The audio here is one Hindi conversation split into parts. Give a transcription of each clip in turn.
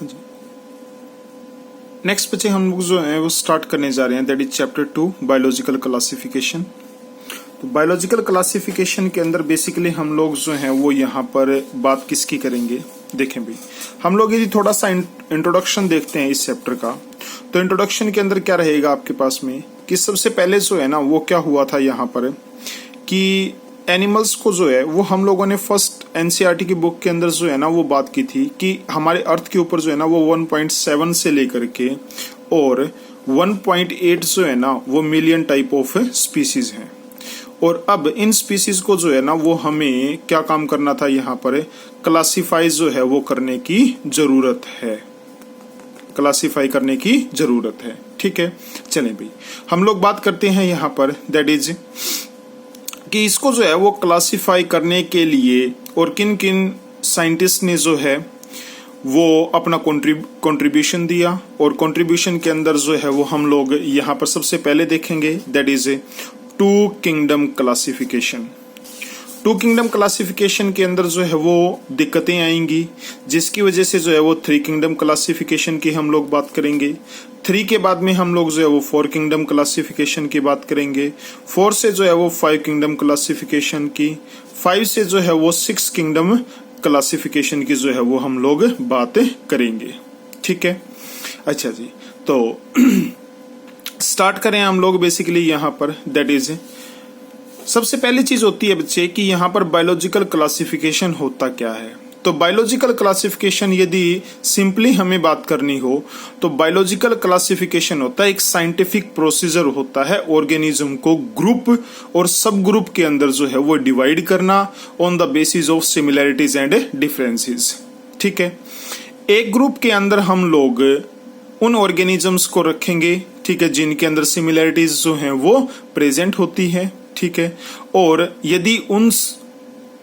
हाँ जी। नेक्स्ट बच्चे हम लोग जो है वो स्टार्ट करने जा रहे हैं, that is chapter 2 biological classification. तो बायोलॉजिकल क्लासिफिकेशन के अंदर बेसिकली हम लोग जो है वो यहाँ पर बात किसकी करेंगे। देखें भाई, हम लोग यदि थोड़ा सा इंट्रोडक्शन देखते हैं इस चैप्टर का, तो इंट्रोडक्शन के अंदर क्या रहेगा आपके पास में कि सबसे पहले जो है ना वो क्या हुआ था यहाँ पर कि एनिमल्स को जो है वो हम लोगों ने फर्स्ट एनसीईआरटी की बुक के अंदर जो है ना वो बात की थी कि हमारे अर्थ के ऊपर जो है ना वो 1.7 से लेकर के और 1.8 जो है ना वो मिलियन टाइप ऑफ स्पीसीज हैं। और अब इन स्पीसीज को जो है ना वो हमें क्या काम करना था, यहाँ पर क्लासीफाई जो है वो करने की जरूरत है, क्लासीफाई करने की जरूरत है। ठीक है, चलें भाई हम लोग बात करते हैं यहाँ पर, दैट इज कि इसको जो है वो क्लासिफाई करने के लिए और किन किन साइंटिस्ट ने जो है वो अपना कंट्रीब्यूशन दिया। और कंट्रीब्यूशन के अंदर जो है वो हम लोग यहाँ पर सबसे पहले देखेंगे, that is two kingdom classification. Two kingdom classification के अंदर जो है वो दिक्कतें आएंगी, जिसकी वजह से जो है वो 3 किंगडम क्लासिफिकेशन की हम लोग बात करेंगे। 3 के बाद में हम लोग जो है वो 4 किंगडम क्लासिफिकेशन की बात करेंगे। 4 से जो है वो 5 किंगडम क्लासिफिकेशन की, 5 से जो है वो 6 किंगडम क्लासिफिकेशन की जो है वो हम लोग बात करेंगे। ठीक है, अच्छा जी, तो स्टार्ट करें हम लोग बेसिकली यहाँ पर, दैट इज सबसे पहली चीज होती है बच्चे कि यहाँ पर बायोलॉजिकल क्लासिफिकेशन होता क्या है। तो बायोलॉजिकल क्लासिफिकेशन यदि सिंपली हमें बात करनी हो तो बायोलॉजिकल क्लासिफिकेशन होता है एक साइंटिफिक प्रोसीजर होता है ऑर्गेनिज्म को ग्रुप और सब ग्रुप के अंदर जो है वो डिवाइड करना on the basis of similarities and differences. ठीक है, एक ग्रुप के अंदर हम लोग उन ऑर्गेनिजम्स को रखेंगे, ठीक है, जिनके अंदर सिमिलैरिटीज जो हैं वो प्रेजेंट होती है। ठीक है, और यदि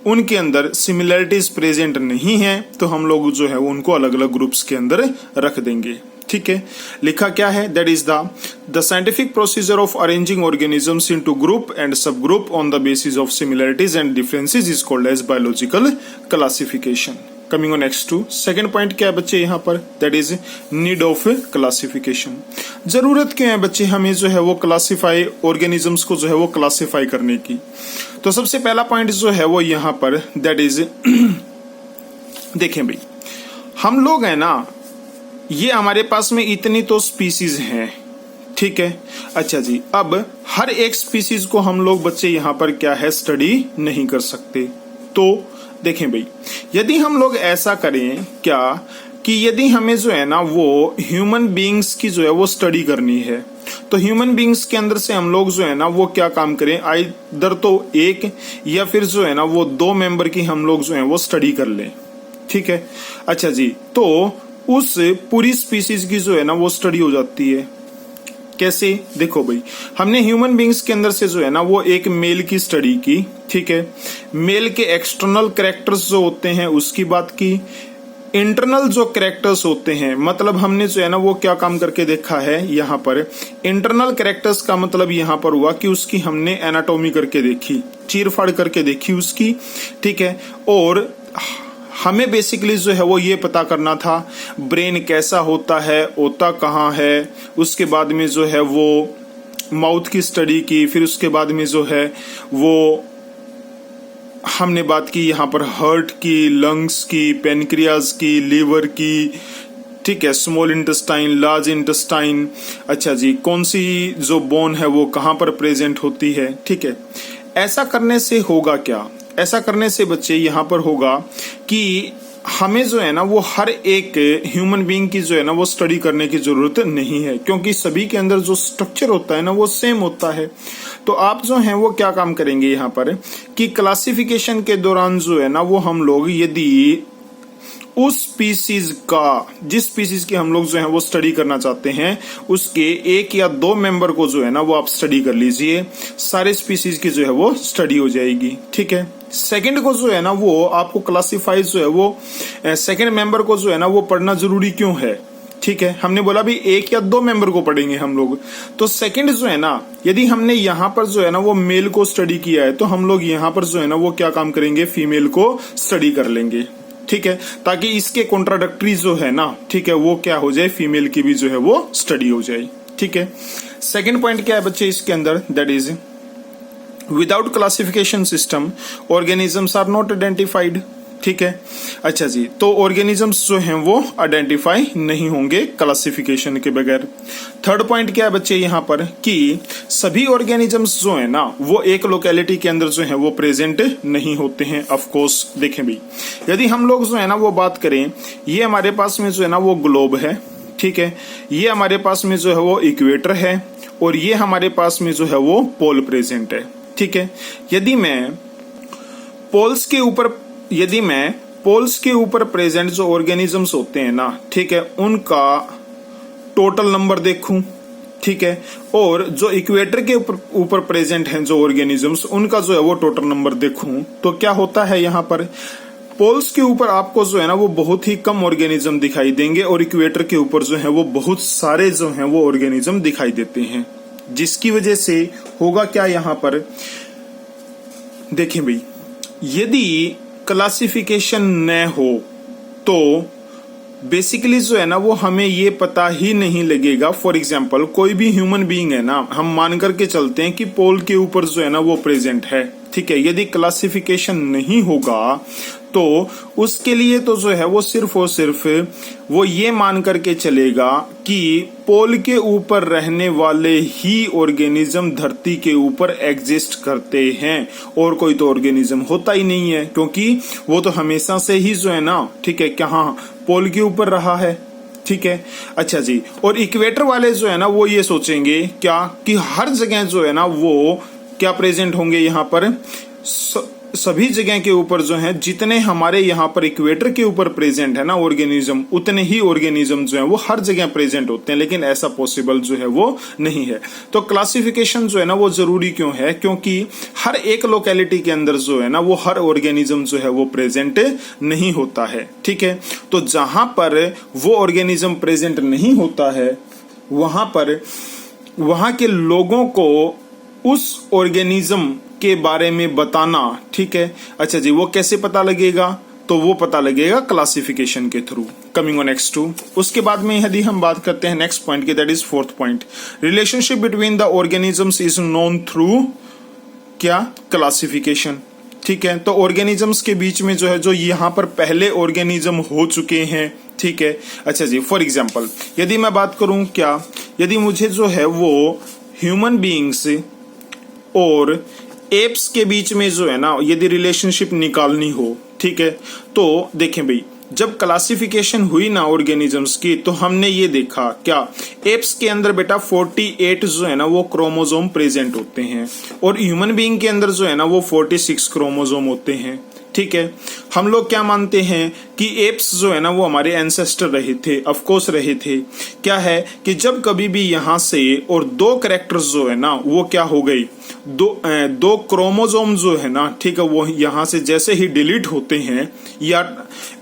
उनके अंदर सिमिलैरिटीज प्रेजेंट नहीं है तो हम लोग जो है वो उनको अलग अलग ग्रुप्स के अंदर रख देंगे। ठीक है, लिखा क्या है, that is the scientific procedure of arranging organisms into group and sub group on the basis of similarities and differences is called as biological classification. Coming on next to second point क्या है बच्चे यहाँ पर, that is need of classification. जरूरत क्या है बच्चे हमें जो है वो क्लासिफाई ऑर्गेनिजम्स को जो है वो क्लासिफाई करने की। तो सबसे पहला पॉइंट जो है वो यहाँ पर, दैट इज देखें भाई, हम लोग है ना ये हमारे पास में इतनी तो स्पीसीज हैं। ठीक है, अच्छा जी, अब हर एक स्पीसीज को हम लोग बच्चे यहाँ पर क्या है स्टडी नहीं कर सकते। तो देखें भाई, यदि हम लोग ऐसा करें क्या कि यदि हमें जो है ना वो ह्यूमन बीइंग्स की जो है वो स्टडी करनी है, तो ह्यूमन बीइंग्स के अंदर से हम लोग जो है ना वो क्या काम करें, आइदर तो एक या फिर जो है ना वो 2 मेंबर की हम लोग जो है वो स्टडी कर लें। ठीक है, अच्छा जी, तो उस पूरी स्पीसीज की जो है ना वो स्टडी हो जाती है। कैसे, देखो भाई, हमने ह्यूमन बीइंग्स के अंदर से जो है ना वो एक मेल की स्टडी की। ठीक है, मेल के एक्सटर्नल कैरेक्टर्स जो होते हैं उसकी बात की, इंटरनल जो कैरेक्टर्स होते हैं मतलब हमने जो है ना वो क्या काम करके देखा है यहाँ पर, इंटरनल कैरेक्टर्स का मतलब यहाँ पर हुआ कि उसकी हमने एनाटॉमी करके देखी, चीरफाड़ करके देखी उसकी। ठीक है, और हमें बेसिकली जो है वो ये पता करना था ब्रेन कैसा होता है, होता कहाँ है। उसके बाद में जो है वो माउथ की स्टडी की, फिर उसके बाद में जो है वो हमने बात की यहाँ पर हार्ट की, लंग्स की, पेनक्रियाज की, लीवर की। ठीक है, स्मॉल इंटेस्टाइन, लार्ज इंटेस्टाइन। अच्छा जी, कौन सी जो बोन है वो कहाँ पर प्रेजेंट होती है। ठीक है, ऐसा करने से होगा क्या, ऐसा करने से बच्चे यहाँ पर होगा कि हमें जो है ना वो हर एक ह्यूमन बीइंग की जो है ना वो स्टडी करने की जरूरत नहीं है, क्योंकि सभी के अंदर जो स्ट्रक्चर होता है ना वो सेम होता है। तो आप जो है वो क्या काम करेंगे यहाँ पर कि क्लासिफिकेशन के दौरान जो है ना वो हम लोग यदि उस स्पीसीज का, जिस स्पीसीज की हम लोग जो है वो स्टडी करना चाहते हैं उसके 1 या 2 मेंबर को जो है ना वो आप स्टडी कर लीजिए, सारे स्पीसीज की जो है वो स्टडी हो जाएगी। ठीक है, सेकंड को जो है ना वो आपको क्लासिफाई जो है वो सेकंड मेंबर को जो है ना वो पढ़ना जरूरी क्यों है। ठीक है, हमने बोला भी 1 या 2 मेंबर को पढ़ेंगे हम लोग, तो सेकंड जो है ना यदि हमने यहाँ पर जो है ना वो मेल को स्टडी किया है तो हम लोग यहाँ पर जो है ना वो क्या काम करेंगे, फीमेल को स्टडी कर लेंगे। ठीक है, ताकि इसके कॉन्ट्राडिक्टरी जो है ना, ठीक है, वो क्या हो जाए, फीमेल की भी जो है वो स्टडी हो जाए। ठीक है, सेकंड पॉइंट क्या है बच्चे इसके अंदर, that is without classification system organisms are not identified. ठीक है, अच्छा जी, तो ऑर्गेनिजम्स जो हैं वो आइडेंटिफाई नहीं होंगे क्लासिफिकेशन के बगैर। थर्ड पॉइंट क्या है बच्चे यहाँ पर कि सभी ऑर्गेनिजम्स जो है ना वो एक लोकेलिटी के अंदर जो है वो प्रेजेंट नहीं होते हैं। ऑफ कोर्स देखें भाई, यदि हम लोग जो है ना वो बात करें, ये हमारे पास में जो है ना वो ग्लोब है, ठीक है, ये हमारे पास में जो है वो इक्वेटर है, और ये हमारे पास में जो है वो पोल प्रेजेंट है। ठीक है, यदि मैं पोल्स के ऊपर प्रेजेंट जो ऑर्गेनिजम्स होते हैं ना, ठीक है, उनका टोटल नंबर देखूं, ठीक है, और जो इक्वेटर के ऊपर प्रेजेंट हैं जो ऑर्गेनिजम्स, उनका जो है वो टोटल नंबर देखूं, तो क्या होता है यहाँ पर, पोल्स के ऊपर आपको जो है ना वो बहुत ही कम ऑर्गेनिज्म दिखाई देंगे, और इक्वेटर के ऊपर जो है वो बहुत सारे जो हैं वो ऑर्गेनिज्म दिखाई देते हैं। जिसकी वजह से होगा क्या यहाँ पर, देखें भाई, यदि क्लासिफिकेशन न हो तो बेसिकली जो है ना वो हमें ये पता ही नहीं लगेगा। फॉर एग्जाम्पल कोई भी ह्यूमन बीइंग है ना, हम मान करके चलते हैं कि पोल के ऊपर जो है ना वो प्रेजेंट है, ठीक है, यदि क्लासिफिकेशन नहीं होगा तो उसके लिए तो जो है वो सिर्फ और सिर्फ वो ये मान करके चलेगा कि पोल के ऊपर रहने वाले ही ऑर्गेनिज्म धरती के ऊपर एग्जिस्ट करते हैं, और कोई तो ऑर्गेनिज्म होता ही नहीं है, क्योंकि वो तो हमेशा से ही जो है ना, ठीक है, क्या पोल के ऊपर रहा है। ठीक है, अच्छा जी, और इक्वेटर वाले जो है ना वो ये सोचेंगे क्या कि हर जगह जो है ना वो क्या प्रेजेंट होंगे, यहाँ पर सभी जगह के ऊपर जो है जितने हमारे यहाँ पर इक्वेटर के ऊपर प्रेजेंट है ना ऑर्गेनिज्म, उतने ही ऑर्गेनिज्म जो है वो हर जगह प्रेजेंट होते हैं, लेकिन ऐसा पॉसिबल जो है वो नहीं है। तो क्लासिफिकेशन जो है ना वो जरूरी क्यों है, क्योंकि हर एक लोकेलिटी के अंदर जो है ना वो हर ऑर्गेनिज्म जो है वो प्रेजेंट नहीं होता है। ठीक है, तो जहां पर वो ऑर्गेनिज्म प्रेजेंट नहीं होता है वहां पर वहां के लोगों को उस ऑर्गेनिज्म के बारे में बताना, ठीक है, अच्छा जी, वो कैसे पता लगेगा, तो वो पता लगेगा क्लासिफिकेशन के through. Coming on next to, उसके बाद में यदि हम बात करते हैं नेक्स्ट पॉइंट की, that is fourth point, relationship between the organisms is known through क्या, क्लासिफिकेशन। ठीक है, तो ऑर्गेनिजम्स के बीच में जो है, जो यहाँ पर पहले ऑर्गेनिज्म हो चुके हैं, ठीक है, अच्छा जी, फॉर एग्जाम्पल यदि मैं बात करूं क्या, यदि मुझे जो है वो ह्यूमन बीइंग्स और एप्स के बीच में जो है ना यदि रिलेशनशिप निकालनी हो, ठीक है, तो देखें भाई, जब क्लासिफिकेशन हुई ना ऑर्गेनिजम्स की, तो हमने ये देखा क्या, एप्स के अंदर बेटा 48 जो है ना वो क्रोमोसोम प्रेजेंट होते हैं, और ह्यूमन बीइंग के अंदर जो है ना वो 46 क्रोमोसोम होते हैं। ठीक है, हम लोग क्या मानते हैं कि एप्स जो है ना वो हमारे एंसेस्टर रहे थे, ऑफ कोर्स रहे थे। क्या है कि जब कभी भी यहां से और दो कैरेक्टर्स जो है ना वो क्या हो गई, दो क्रोमोसोम जो है ना, ठीक है, वो यहां से जैसे ही डिलीट होते हैं, या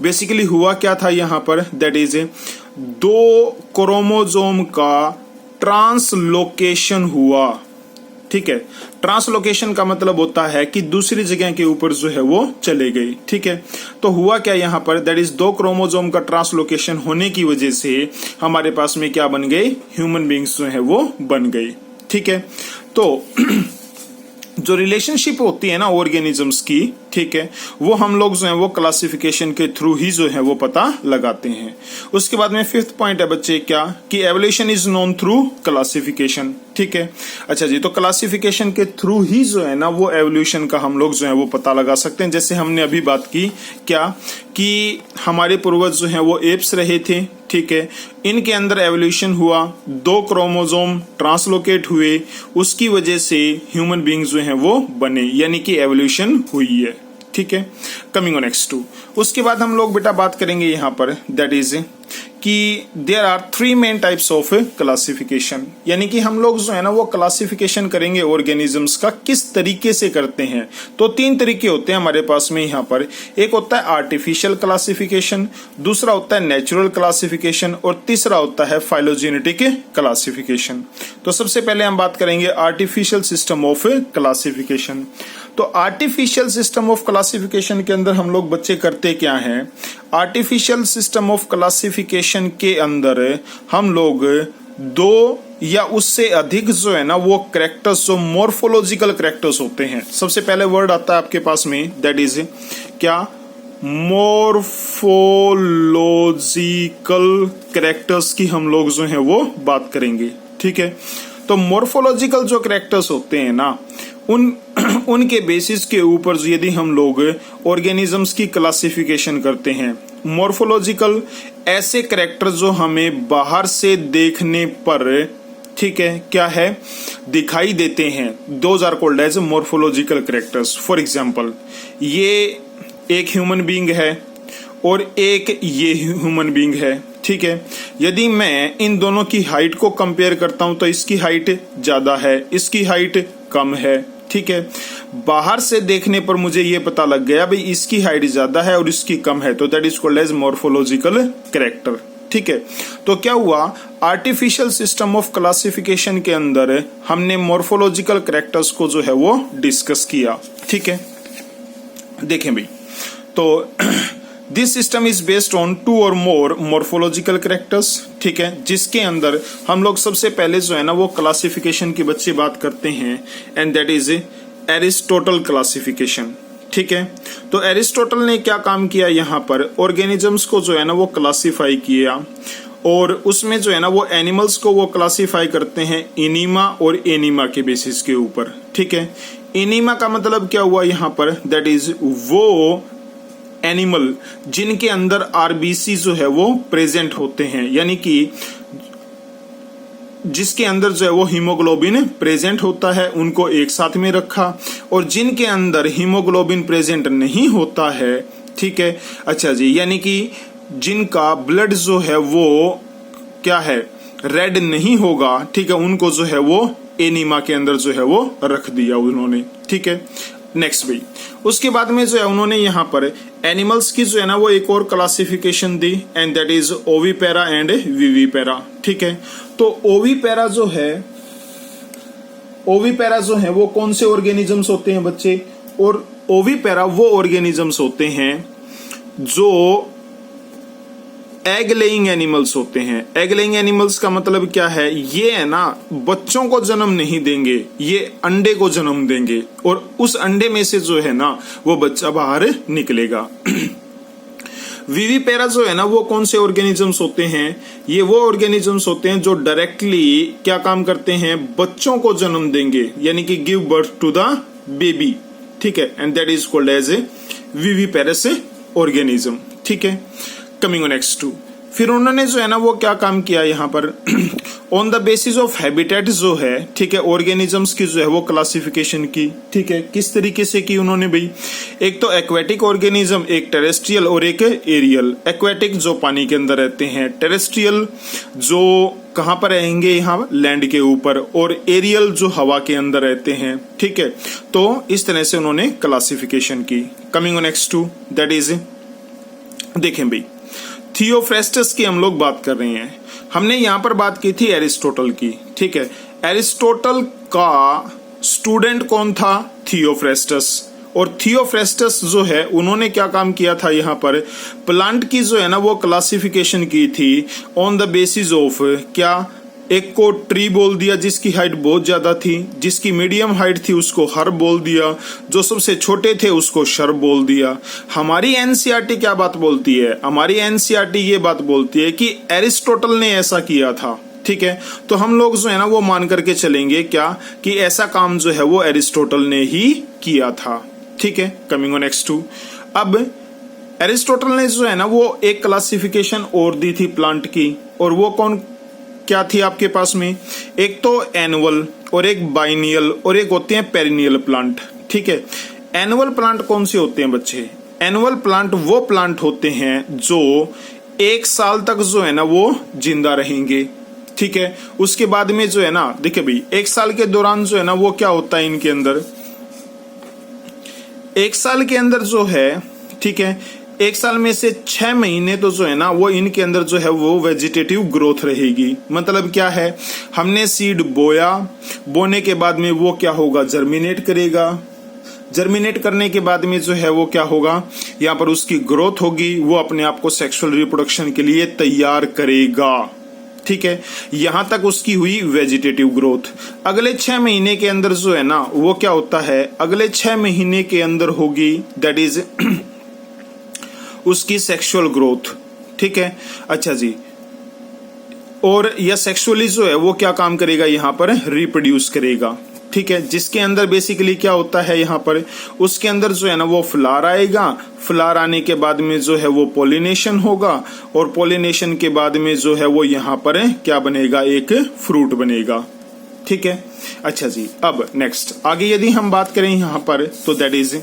बेसिकली हुआ क्या था यहाँ पर, दैट इज दो क्रोमोसोम का ट्रांसलोकेशन हुआ। ठीक है, ट्रांसलोकेशन का मतलब होता है कि दूसरी जगह के ऊपर जो है वो चले गई। ठीक है, तो हुआ क्या यहाँ पर, दैट इज दो क्रोमोसोम का ट्रांसलोकेशन होने की वजह से हमारे पास में क्या बन गई, ह्यूमन बीइंग्स जो है वो बन गई। ठीक है, तो जो रिलेशनशिप होती है ना ऑर्गेनिजम्स की, ठीक है, वो हम लोग जो है वो क्लासिफिकेशन के थ्रू ही जो है वो पता लगाते हैं। उसके बाद में फिफ्थ पॉइंट है बच्चे क्या, कि evolution is known through classification. ठीक है, अच्छा जी, तो क्लासिफिकेशन के थ्रू ही जो है ना वो एवोल्यूशन का हम लोग जो है वो पता लगा सकते हैं। जैसे हमने अभी बात की क्या, कि हमारे पूर्वज जो है वो एप्स रहे थे, ठीक है, इनके अंदर एवोल्यूशन हुआ, दो क्रोमोसोम ट्रांसलोकेट हुए, उसकी वजह से ह्यूमन बीइंग्स जो हैं वो बने, यानी कि एवोल्यूशन हुई है। ठीक है, कमिंग ऑन नेक्स्ट टू, उसके बाद हम लोग बेटा बात करेंगे यहाँ पर, दैट इज कि there are 3 main types of classification, यानी कि हम लोग जो है ना वो क्लासिफिकेशन करेंगे ऑर्गेनिजम्स का किस तरीके से करते हैं। तो 3 तरीके होते हैं हमारे पास में यहाँ पर, एक होता है आर्टिफिशियल क्लासिफिकेशन, दूसरा होता है नेचुरल क्लासिफिकेशन, और तीसरा होता है फाइलोजेनेटिक क्लासिफिकेशन। तो सबसे पहले हम बात करेंगे आर्टिफिशियल सिस्टम ऑफ क्लासिफिकेशन। तो आर्टिफिशियल सिस्टम ऑफ क्लासिफिकेशन के अंदर हम लोग बच्चे करते क्या हैं, आर्टिफिशियल सिस्टम ऑफ क्लासिफिकेशन के अंदर हम लोग दो या उससे अधिक जो है ना वो कैरेक्टर्स, जो मॉर्फोलॉजिकल कैरेक्टर्स होते हैं, सबसे पहले वर्ड आता है आपके पास में, दैट इज क्या, मॉर्फोलॉजिकल कैरेक्टर्स की हम लोग जो है वो बात करेंगे। ठीक है, तो मॉर्फोलॉजिकल जो कैरेक्टर्स होते हैं ना, उनके बेसिस के ऊपर यदि हम लोग ऑर्गेनिजम्स की क्लासिफिकेशन करते हैं, मॉर्फोलॉजिकल ऐसे कैरेक्टर जो हमें बाहर से देखने पर, ठीक है, क्या है, दिखाई देते हैं, those are called as morphological characters. For example, ये एक ह्यूमन बीइंग है और एक ये ह्यूमन बीइंग है। ठीक है, यदि मैं इन दोनों की हाइट को कंपेयर करता हूं तो इसकी हाइट ज्यादा है, इसकी हाइट कम है। ठीक है, बाहर से देखने पर मुझे ये पता लग गया भाई इसकी हाइट ज्यादा है और इसकी कम है, तो that is called as morphological character. ठीक है, तो क्या हुआ, आर्टिफिशियल सिस्टम ऑफ क्लासिफिकेशन के अंदर हमने मॉर्फोलॉजिकल कैरेक्टर्स को जो है वो डिस्कस किया। ठीक है, देखें भाई, तो this system is based on 2 और मोर मॉर्फोलॉजिकल कैरेक्टर्स। ठीक है, जिसके अंदर हम लोग सबसे पहले जो है ना वो क्लासिफिकेशन की बच्चे बात करते हैं, and that is Aristotle classification. ठीक है, तो एरिस्टोटल ने क्या काम किया, यहाँ पर ऑर्गेनिजम्स को जो है ना वो क्लासिफाई किया, और उसमें जो है ना वो एनिमल्स को वो क्लासिफाई करते हैं इनीमा और एनीमा के बेसिस के ऊपर। ठीक है, इनीमा का मतलब क्या हुआ यहाँ पर, दैट इज वो एनिमल जिनके अंदर आरबीसी जो है वो प्रेजेंट होते हैं, यानी कि जिसके अंदर जो है वो हीमोग्लोबिन प्रेजेंट होता है, उनको एक साथ में रखा, और जिनके अंदर हीमोग्लोबिन प्रेजेंट नहीं होता है, ठीक है, अच्छा जी, यानी कि जिनका ब्लड जो है वो क्या है, रेड नहीं होगा, ठीक है, उनको जो है वो एनीमा के अंदर जो है वो रख दिया उन्होंने। ठीक है, नेक्स्ट भाई, उसके बाद में जो है उन्होंने यहाँ पर एनिमल्स की जो है ना वो एक और क्लासिफिकेशन दी, and that is oviparous and viviparous. ठीक है, तो ओविपेरा जो है वो कौन से ऑर्गेनिजम्स होते हैं बच्चे, और ओविपेरा वो ऑर्गेनिजम्स होते हैं जो एग लेइंग एनिमल्स होते हैं। एग लेइंग एनिमल्स का मतलब क्या है, ये है ना बच्चों को जन्म नहीं देंगे, ये अंडे को जन्म देंगे, और उस अंडे में से जो है ना वो बच्चा बाहर निकलेगा। विविपेरा जो है ना वो कौन से ऑर्गेनिजम्स होते हैं, ये वो ऑर्गेनिजम्स होते हैं जो डायरेक्टली क्या काम करते हैं, बच्चों को जन्म देंगे, यानी कि give birth to the baby. ठीक है, and that is called as a viviparous organism. ठीक है, कमिंग ऑन नेक्स्ट टू, फिर उन्होंने जो है ना वो क्या काम किया यहाँ पर, on the basis of habitat जो है, ठीक है, ऑर्गेनिजम्स की जो है वो क्लासिफिकेशन की। ठीक है, किस तरीके से की उन्होंने भाई, एक तो एक्वेटिक ऑर्गेनिज्म, एक टेरेस्ट्रियल और एक एरियल। एक्वेटिक जो पानी के अंदर रहते हैं, टेरेस्ट्रियल जो कहाँ पर रहेंगे, यहाँ लैंड के ऊपर, और एरियल जो हवा के अंदर रहते हैं। ठीक है, तो इस तरह से उन्होंने क्लासिफिकेशन की। Coming on next to, that is, देखें भाई, थियोफ्रेस्टस की हम लोग बात कर रहे हैं, हमने यहां पर बात की थी एरिस्टोटल की। ठीक है, एरिस्टोटल का स्टूडेंट कौन था, थियोफ्रेस्टस, और थियोफ्रेस्टस जो है उन्होंने क्या काम किया था, यहाँ पर प्लांट की जो है ना वो क्लासिफिकेशन की थी ऑन द बेसिस ऑफ क्या, एक को ट्री बोल दिया जिसकी हाइट बहुत ज्यादा थी, जिसकी मीडियम हाइट थी उसको हर बोल दिया, जो सबसे छोटे थे उसको शर बोल दिया। हमारी एनसीईआरटी क्या बात बोलती है, हमारी एनसीईआरटी ये बात बोलती है कि एरिस्टोटल ने ऐसा किया था। ठीक है, तो हम लोग जो है ना वो मान करके चलेंगे क्या, कि ऐसा काम जो है वो एरिस्टोटल ने ही किया था। ठीक है, कमिंग ऑन नेक्स्ट टू, अब एरिस्टोटल ने जो है ना वो एक क्लासिफिकेशन और दी थी प्लांट की, और वो कौन क्या थी आपके पास में, एक तो एनुअल और एक बाइनियल और एक होते हैं पेरिनियल प्लांट। ठीक है, एनुअल प्लांट कौन से होते हैं बच्चे, एनुअल प्लांट वो प्लांट होते हैं जो 1 साल तक जो है ना वो जिंदा रहेंगे। ठीक है, उसके बाद में जो है ना, देखिए भाई, 1 साल के दौरान जो है ना वो क्या होता है इनके अंदर, 1 साल के अंदर जो है, ठीक है, 1 साल में से 6 महीने तो जो है ना वो इनके अंदर जो है वो वेजिटेटिव ग्रोथ रहेगी। मतलब क्या है, हमने सीड बोया, बोने के बाद में वो क्या होगा, जर्मिनेट करेगा, जर्मिनेट करने के बाद में जो है वो क्या होगा, यहाँ पर उसकी ग्रोथ होगी, वो अपने आप को सेक्सुअल रिप्रोडक्शन के लिए तैयार करेगा। ठीक है, यहां तक उसकी हुई वेजिटेटिव ग्रोथ। अगले 6 महीने के अंदर जो है ना वो क्या होता है, अगले 6 महीने के अंदर होगी दैट इज उसकी सेक्सुअल ग्रोथ। ठीक है, अच्छा जी, और यह सेक्सुअली जो है वो क्या काम करेगा, यहां पर रिप्रोड्यूस करेगा। ठीक है, जिसके अंदर बेसिकली क्या होता है, यहाँ पर उसके अंदर जो है ना वो फ्लावर आएगा, फ्लावर आने के बाद में जो है वो पोलिनेशन होगा, और पोलिनेशन के बाद में जो है वो यहाँ पर क्या बनेगा, एक फ्रूट बनेगा। ठीक है, अच्छा जी, अब नेक्स्ट आगे यदि हम बात करें यहाँ पर तो दैट इज,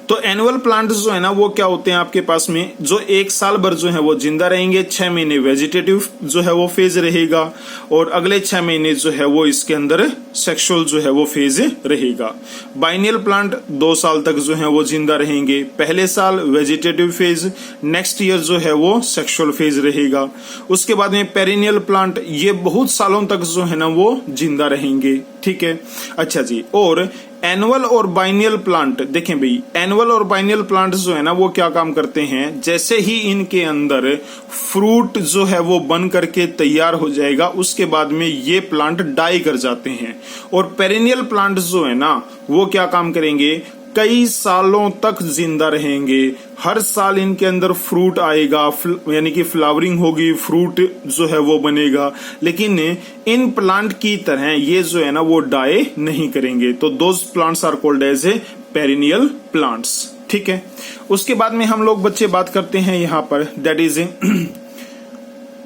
तो एनुअल प्लांट जो है ना वो क्या होते हैं आपके पास में, जो 1 साल भर जो है वो जिंदा रहेंगे, 6 महीने वेजिटेटिव जो है वो फेज रहेगा, और अगले 6 महीने जो है वो इसके अंदर सेक्सुअल जो है वो फेज रहेगा। बाइनियल प्लांट 2 साल तक जो है वो जिंदा रहेंगे, पहले साल वेजिटेटिव फेज, नेक्स्ट ईयर जो है वो सेक्सुअल फेज रहेगा। उसके बाद में पेरिनियल प्लांट, ये बहुत सालों तक जो है ना वो जिंदा रहेंगे। ठीक है, अच्छा जी, और एनुअल और बाइनियल प्लांट देखें भाई, एनुअल और बाइनियल प्लांट जो है ना वो क्या काम करते हैं, जैसे ही इनके अंदर फ्रूट जो है वो बन करके तैयार हो जाएगा, उसके बाद में ये प्लांट डाई कर जाते हैं। और पेरिनियल प्लांट जो है ना वो क्या काम करेंगे, कई सालों तक जिंदा रहेंगे, हर साल इनके अंदर फ्रूट आएगा, यानी कि फ्लावरिंग होगी, फ्रूट जो है वो बनेगा, लेकिन इन प्लांट की तरह ये जो है ना वो डाई नहीं करेंगे। तो those plants are called as a perennial plants. ठीक है, उसके बाद में हम लोग बच्चे बात करते हैं यहाँ पर दैट इज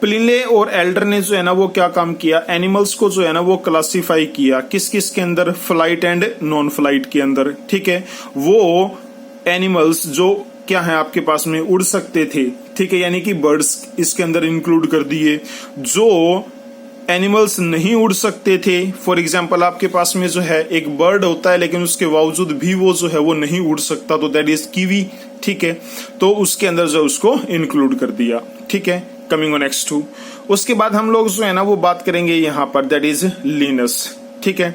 प्लिले और एल्डर ने जो है ना वो क्या काम किया, एनिमल्स को जो है ना वो क्लासिफाई किया, किस किस के अंदर, फ्लाइट एंड नॉन फ्लाइट के अंदर। ठीक है, वो एनिमल्स जो क्या है आपके पास में उड़ सकते थे, ठीक है, यानी कि बर्ड्स इसके अंदर इंक्लूड कर दिए। जो एनिमल्स नहीं उड़ सकते थे, फॉर एग्जाम्पल आपके पास में जो है एक बर्ड होता है लेकिन उसके बावजूद भी वो जो है वो नहीं उड़ सकता, तो दैट इज कीवी। ठीक है, तो उसके अंदर जो उसको इंक्लूड कर दिया। ठीक है, कमिंग ऑन नेक्स्ट टू, उसके बाद हम लोग जो है ना वो बात करेंगे यहाँ पर दैट इज लिनस। ठीक है,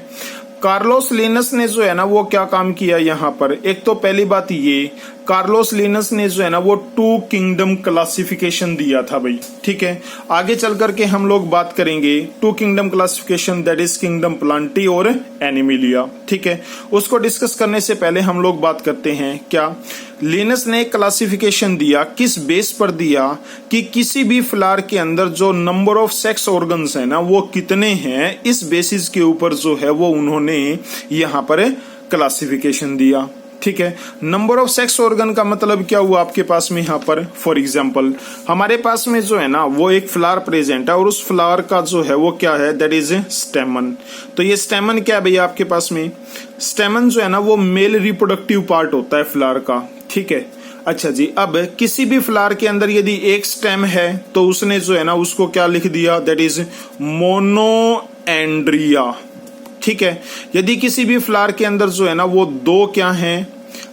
कार्लोस लिनस ने जो है ना वो क्या काम किया यहाँ पर, एक तो पहली बात ये, कार्लोस लिनस ने जो है ना वो 2 किंगडम क्लासिफिकेशन दिया था भाई। ठीक है, आगे चल करके हम लोग बात करेंगे 2 kingdom classification that is kingdom Plantae और एनिमिलिया। ठीक है, उसको डिस्कस करने से पहले हम लोग बात करते हैं क्या, लिनस ने क्लासिफिकेशन दिया, किस बेस पर दिया कि किसी भी फ्लावर के अंदर जो नंबर ऑफ सेक्स ऑर्गन्स है ना वो कितने हैं, इस बेसिस के ऊपर जो है वो उन्होंने यहाँ पर क्लासिफिकेशन दिया। ठीक है, नंबर ऑफ सेक्स ऑर्गन का मतलब क्या हुआ आपके पास में यहाँ पर, फॉर एग्जांपल हमारे पास में जो है ना वो एक फ्लावर प्रेजेंट है, और उस फ्लावर का जो है वो क्या है, दैट इज स्टेमन। तो ये स्टेमन क्या है भैया आपके पास में, स्टेमन जो है ना वो मेल रिप्रोडक्टिव पार्ट होता है फ्लावर का। ठीक है, अच्छा जी, अब किसी भी फ्लावर के अंदर यदि एक स्टेम है तो उसने जो है ना उसको क्या लिख दिया, दैट इज मोनोएंड्रिया। ठीक है, यदि किसी भी फ्लावर के अंदर जो है ना वो 2 क्या हैं,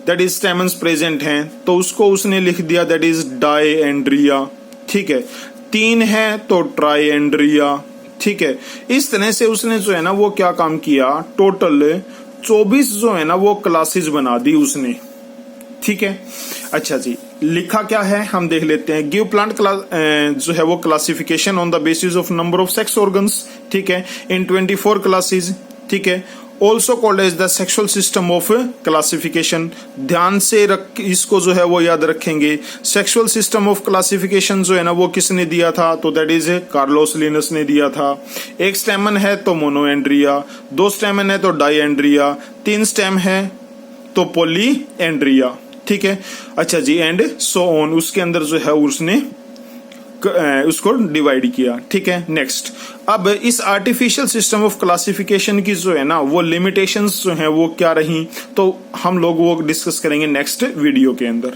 दैट इज स्टेमन्स प्रेजेंट हैं, तो उसको उसने लिख दिया दैट इज डायएंड्रिया। ठीक है, 3 है तो ट्राइएंड्रिया। ठीक है, इस तरह से उसने जो है ना वो क्या काम किया, टोटल 24 जो है ना वो क्लासेस बना दी उसने। ठीक है, अच्छा जी, लिखा क्या है हम देख लेते हैं, गिव प्लांट जो है वो classification on the basis of number of sex organs. ठीक है, इन 24 क्लासेस। ठीक है, also called as the sexual system of classification. ध्यान से इसको जो है वो याद रखेंगे, सेक्सुअल सिस्टम ऑफ क्लासिफिकेशन जो है ना वो किसने दिया था, तो दैट इज कार्लोस लिनस ने दिया था। एक स्टेमन है तो मोनोएंड्रिया, 2 स्टेमन है तो डायएंड्रिया, 3 स्टेम है तो पॉलीएंड्रिया। ठीक है, अच्छा जी, एंड सो ऑन, उसके अंदर जो है उसने उसको डिवाइड किया। ठीक है, नेक्स्ट, अब इस आर्टिफिशियल सिस्टम ऑफ क्लासिफिकेशन की जो है ना वो लिमिटेशंस जो है वो क्या रही, तो हम लोग वो डिस्कस करेंगे नेक्स्ट वीडियो के अंदर।